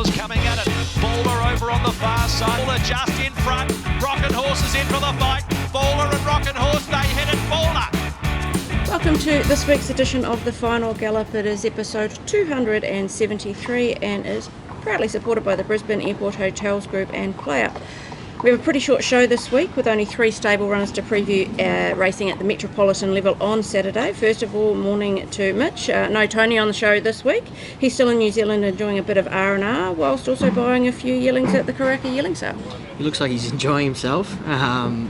Horse coming at it. Bowler over on the far side. Bowler just in front. Rockin' Horse is in for the fight. Bowler and Rockin' Horse, they hit it. Bowler. Welcome to this week's edition of the Final Gallop. It is episode 273 and is proudly supported by the Brisbane Airport Hotels Group and PlayUp. We have a pretty short show this week with only 3 stable runners to preview racing at the Metropolitan level on Saturday. First of all, morning to Mitch. No Tony on the show this week. He's still in New Zealand enjoying a bit of R&R whilst also buying a few yearlings at the Karaka yearling sale. He looks like he's enjoying himself,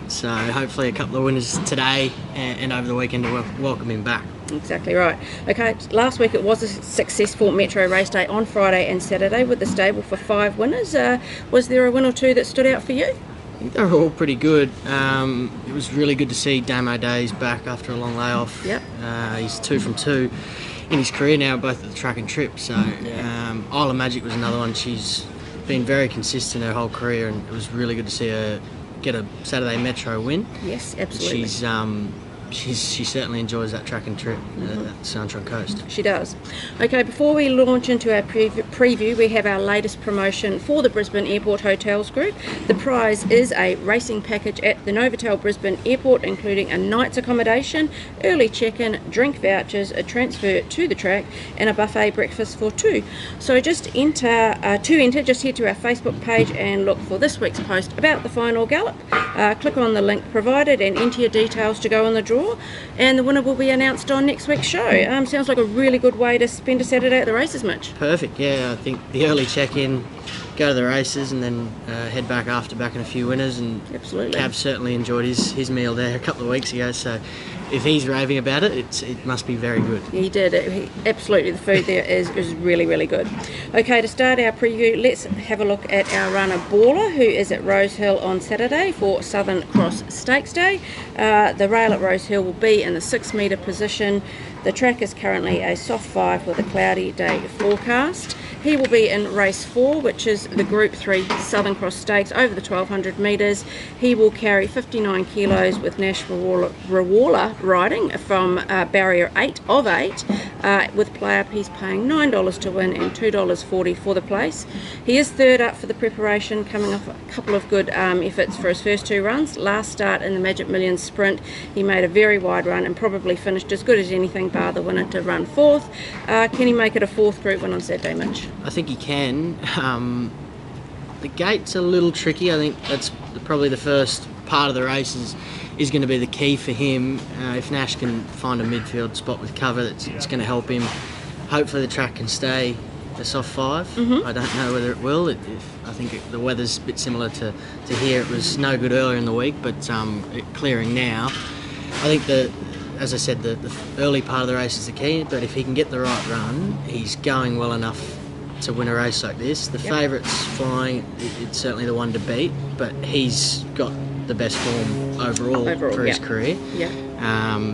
so hopefully a couple of winners today and over the weekend to welcome him back. Exactly right. Okay, last week it was a successful Metro race day on Friday and Saturday with the stable for 5 winners. Was there a win or two that stood out for you? I think they were all pretty good. It was really good to see Damo Days back after a long layoff. Yep. He's 2 from 2 in his career now, both at the track and trip. So Isla Magic was another one. She's been very consistent her whole career, and it was really good to see her get a Saturday Metro win. Yes, absolutely. She certainly enjoys that track and trip at Sunshine Coast. She does. Okay, before we launch into our preview, we have our latest promotion for the Brisbane Airport Hotels Group. The prize is a racing package at the Novotel Brisbane Airport, including a night's accommodation, early check-in, drink vouchers, a transfer to the track, and a buffet breakfast for 2. So just head to our Facebook page and look for this week's post about the Final Gallop. Click on the link provided and enter your details to go on the draw, and the winner will be announced on next week's show. Sounds like a really good way to spend a Saturday at the races, Mitch. Perfect, yeah. I think the early check-in, go to the races, and then head back after backing a few winners. And absolutely, Cav certainly enjoyed his meal there a couple of weeks ago, so if he's raving about it, it must be very good. He did. Absolutely, the food there is really, really good. Okay, to start our preview, let's have a look at our runner Bowler, who is at Rosehill on Saturday for Southern Cross Stakes Day. The rail at Rosehill will be in the 6 metre position. The track is currently a soft 5 with a cloudy day forecast. He will be in race 4, which is the Group 3 Southern Cross Stakes over the 1200 metres. He will carry 59 kilos with Nash Rawala riding from barrier 8 of 8. With PlayUp, he's paying $9 to win and $2.40 for the place. He is third up for the preparation, coming off a couple of good efforts for his first 2 runs. Last start in the Magic Millions Sprint, he made a very wide run and probably finished as good as anything bar the winner to run 4th. Can he make it a 4th Group 1 on Saturday, Mitch? I think he can. The gate's a little tricky. I think that's probably the first part of the race is going to be the key for him. If Nash can find a midfield spot with cover, it's going to help him. Hopefully the track can stay a soft 5. I don't know whether it will. I think the weather's a bit similar to here. It was no good earlier in the week, but clearing now. I think as I said, the early part of the race is the key, but if he can get the right run, he's going well enough to win a race like this. The favourite's flying, it's certainly the one to beat, but he's got the best form overall for his career.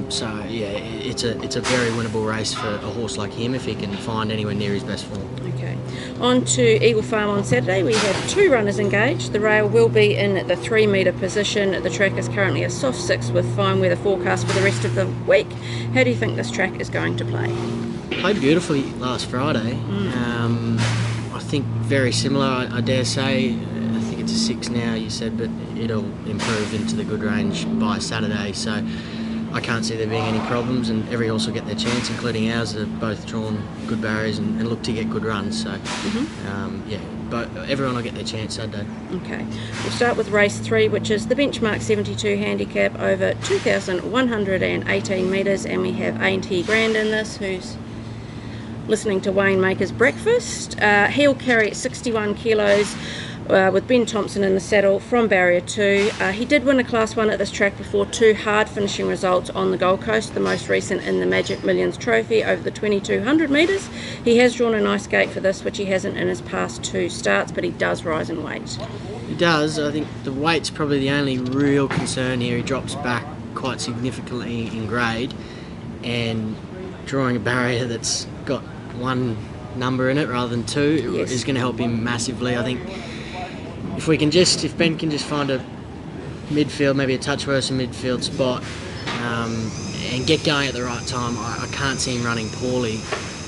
So it's a very winnable race for a horse like him if he can find anywhere near his best form. Okay, on to Eagle Farm on Saturday. We have 2 runners engaged. The rail will be in the 3 metre position. The track is currently a soft 6 with fine weather forecast for the rest of the week. How do you think this track is going to play? Played beautifully last Friday. I think very similar, I dare say. I think it's a 6 now, you said, but it'll improve into the good range by Saturday. So I can't see there being any problems, and every horse will get their chance, including ours. Have both drawn good barriers and look to get good runs. So but everyone will get their chance Saturday. Okay, we'll start with race 3, which is the benchmark 72 handicap over 2,118 metres, and we have Ain't He Grand in this, who's listening to Wayne make his breakfast. He'll carry 61 kilos with Ben Thompson in the saddle from barrier 2. He did win a Class 1 at this track before 2 hard finishing results on the Gold Coast, the most recent in the Magic Millions Trophy over the 2200 metres. He has drawn a nice gate for this, which he hasn't in his past 2 starts, but he does rise in weight. He does. I think the weight's probably the only real concern here. He drops back quite significantly in grade, and drawing a barrier that's got 1 number in it rather than 2 is going to help him massively. I think if Ben can just find a midfield, maybe a touch worse in midfield spot, and get going at the right time, I can't see him running poorly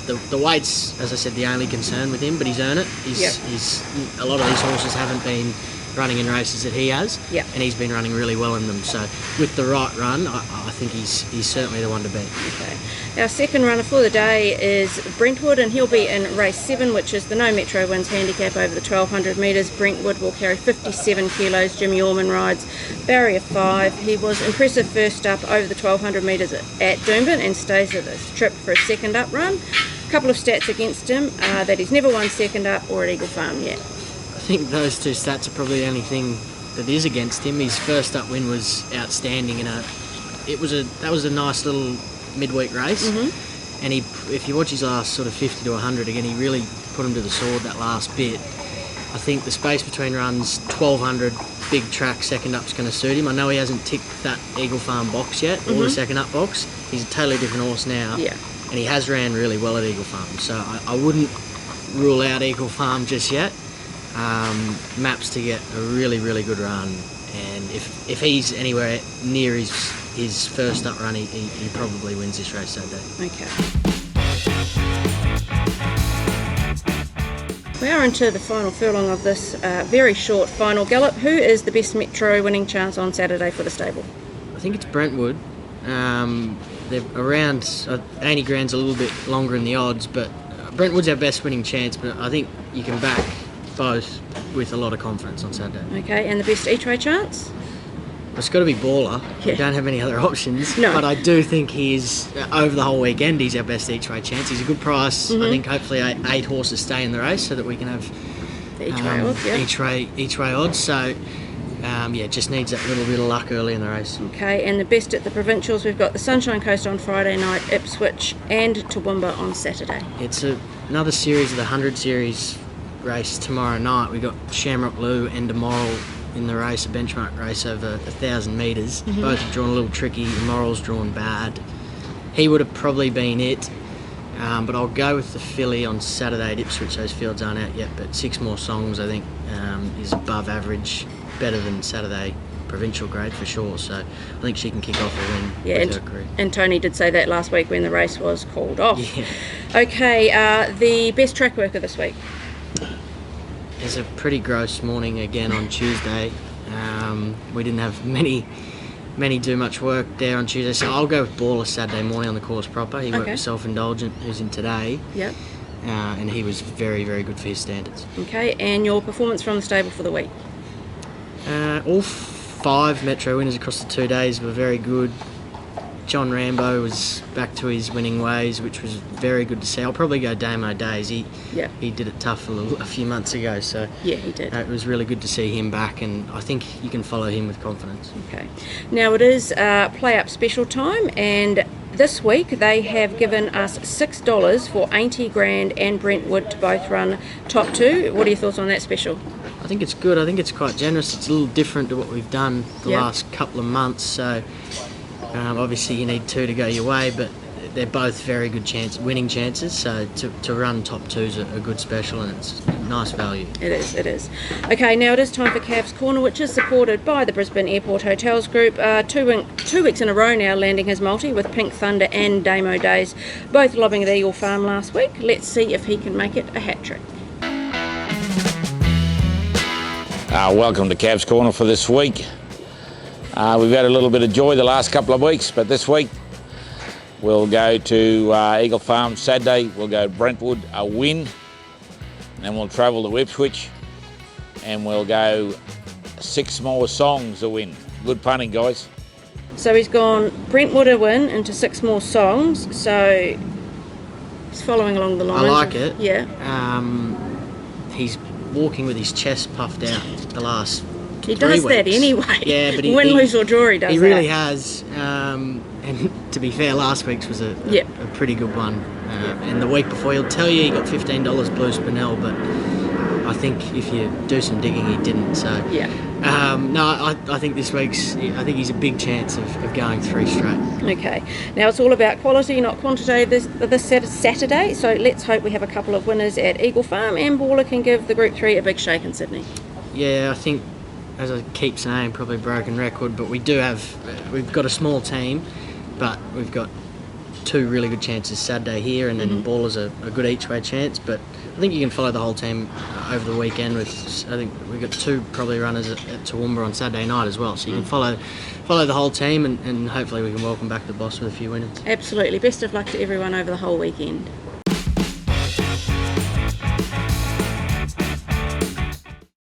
the weight's, as I said, the only concern with him, but he's earned it. He's a lot of these horses haven't been running in races that he has, and he's been running really well in them. So with the right run, I think he's certainly the one to beat. Okay. Our second runner for the day is Brentwood, and he'll be in race 7, which is the No Metro Wins handicap over the 1200 metres. Brentwood will carry 57 kilos. Jimmy Orman rides barrier 5. He was impressive first up over the 1200 metres at Doomben and stays at this trip for a second up run. A couple of stats against him that he's never won second up or at Eagle Farm yet. I think those two stats are probably the only thing that is against him. His first up win was outstanding, and that was a nice little midweek race. And if you watch his last sort of 50 to 100 again, he really put him to the sword that last bit. I think the space between runs, 1200 big track second up's going to suit him. I know he hasn't ticked that Eagle Farm box yet, or the second up box. He's a totally different horse now, and he has ran really well at Eagle Farm. So I wouldn't rule out Eagle Farm just yet. Maps to get a really, really good run, and if he's anywhere near his first up run, he probably wins this race that day. Okay. We are into the final furlong of this very short Final Gallop. Who is the best Metro winning chance on Saturday for the stable? I think it's Brentwood. They're around, Ain't He Grand's a little bit longer in the odds, but Brentwood's our best winning chance, but I think you can back both with a lot of confidence on Saturday. Okay, and the best each way chance? It's got to be Baller. We don't have any other options. No. But I do think he's, over the whole weekend, he's our best each way chance. He's a good price. I think hopefully 8 horses stay in the race so that we can have the each way odds, each way odds. So, just needs that little bit of luck early in the race. Okay, and the best at the provincials, we've got the Sunshine Coast on Friday night, Ipswich and Toowoomba on Saturday. It's another series of the 100 series race tomorrow night. We've got Shamrock Lou and Demoral in the race, a benchmark race over 1,000 metres. Both have drawn a little tricky. Demoral's drawn bad. He would have probably been it, but I'll go with the filly on Saturday at Ipswich. Those fields aren't out yet, but 6 More Songs I think is above average, better than Saturday provincial grade for sure, so I think she can kick off a win with her career. And Tony did say that last week when the race was called off. Okay, the best track worker this week? It's a pretty gross morning again on Tuesday. We didn't have many do much work there on Tuesday, so I'll go with Baller Saturday morning on the course proper. He worked with Self-Indulgent, who's in today. And he was very, very good for his standards. Okay, and your performance from the stable for the week? All 5 Metro winners across the 2 days were very good. John Rambo was back to his winning ways, which was very good to see. I'll probably go Damo Days. He did it tough a few months ago, so he did. It was really good to see him back, and I think you can follow him with confidence. Okay, now it is PlayUp special time, and this week they have given us $6 for Ain't He Grand and Brentwood to both run top 2. What are your thoughts on that special? I think it's good. I think it's quite generous. It's a little different to what we've done the last couple of months, so obviously you need 2 to go your way, but they're both very good winning chances, so to run top 2 is a good special, and it's nice value. It is. Okay, now it is time for Cavs Corner, which is supported by the Brisbane Airport Hotels Group. 2 weeks in a row now landing his multi with Pink Thunder and Damo Days, both lobbing at Eagle Farm last week. Let's see if he can make it a hat-trick. Welcome to Cavs Corner for this week. We've had a little bit of joy the last couple of weeks, but this week we'll go to Eagle Farm Saturday, we'll go Brentwood, a win, then we'll travel to Ipswich and we'll go 6 More Songs, a win. Good punting, guys. So he's gone Brentwood a win into 6 More Songs, so he's following along the lines. I like it. Yeah. He's walking with his chest puffed out the last 3 weeks. He does that anyway. Yeah, but win, lose or draw, he does that. He really has. And to be fair, last week's was a pretty good one. And the week before, he'll tell you he got $15 Blue Spinel, but I think if you do some digging, he didn't. So I think this week's. I think he's a big chance of going 3 straight. Okay. Now it's all about quality, not quantity. This Saturday. So let's hope we have a couple of winners at Eagle Farm, and Baller can give the Group 3 a big shake in Sydney. Yeah, I think, as I keep saying, probably broken record, but we've got a small team, but we've got 2 really good chances Saturday here, and then Ballers a good each way chance. But I think you can follow the whole team over the weekend. I think we've got 2 probably runners at Toowoomba on Saturday night as well. So you can follow the whole team, and hopefully we can welcome back the boss with a few winners. Absolutely. Best of luck to everyone over the whole weekend.